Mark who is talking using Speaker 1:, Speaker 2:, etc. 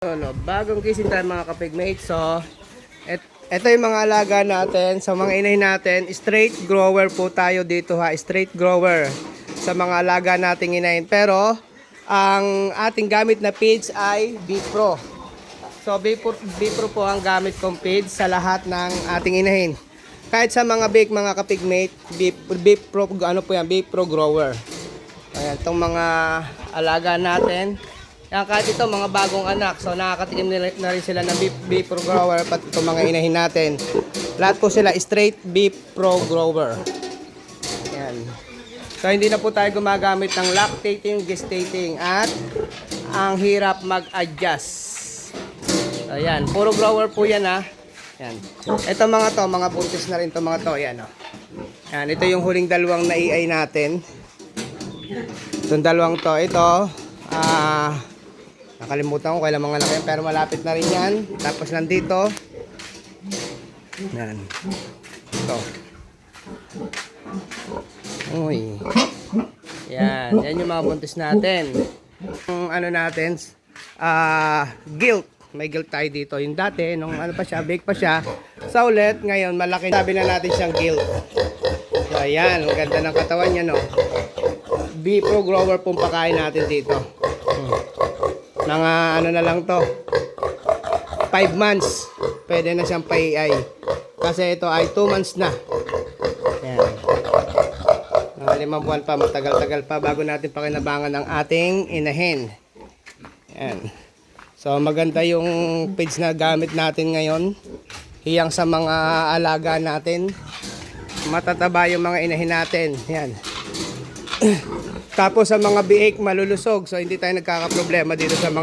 Speaker 1: No, bagong gising tayo mga kapigmates. So, ito yung mga alaga natin. Sa mga inahin natin, straight grower po tayo dito ha. Straight grower sa mga alaga nating inahin. Pero, ang ating gamit na feeds ay B-Pro. So, B-Pro po ang gamit kong feeds sa lahat ng ating inahin. Kahit sa mga big mga kapigmate, B-Pro, ano po yan, B-Pro grower. Ayan, itong mga alaga natin. Yan, kahit ito, mga bagong anak. So, nakakatikim na rin sila ng beef pro grower. Pati itong mga inahin natin. Lahat po sila straight beef pro grower. Yan. So, hindi na po tayo gumagamit ng lactating, gestating. At ang hirap mag-adjust. So, yan. Puro grower po yan, ha. Yan. Ito mga to, mga buntis na rin to mga to. Yan, oh. Yan. Ito yung huling dalawang na-EI natin. Itong dalawang to. Ito, nakalimutan ko kailan mga laki yan, pero malapit na rin yan. Tapos nandito. Yan. Ito. Uy. Yan. Yan yung mga buntis natin. Yung ano natin, gilt. May gilt tayo dito. Yung dati, nung ano pa siya, big pa siya. Sa ulit, ngayon, malaki. Sabi na natin siyang gilt. So, ayan. Ang ganda ng katawan niya, no? B-Pro grower pong pakain natin dito. Mga ano na lang to, 5 months pwede na siyang pa-EI kasi ito ay 2 months na. Yan. 5 buwan pa, matagal-tagal pa bago natin pakinabangan ang ating inahin. Yan. So maganda yung feeds na gamit natin ngayon, hiyang sa mga alaga natin, matataba yung mga inahin natin. Yan. Tapos sa mga biik malulusog, so hindi tayo nagkakaproblema dito sa mga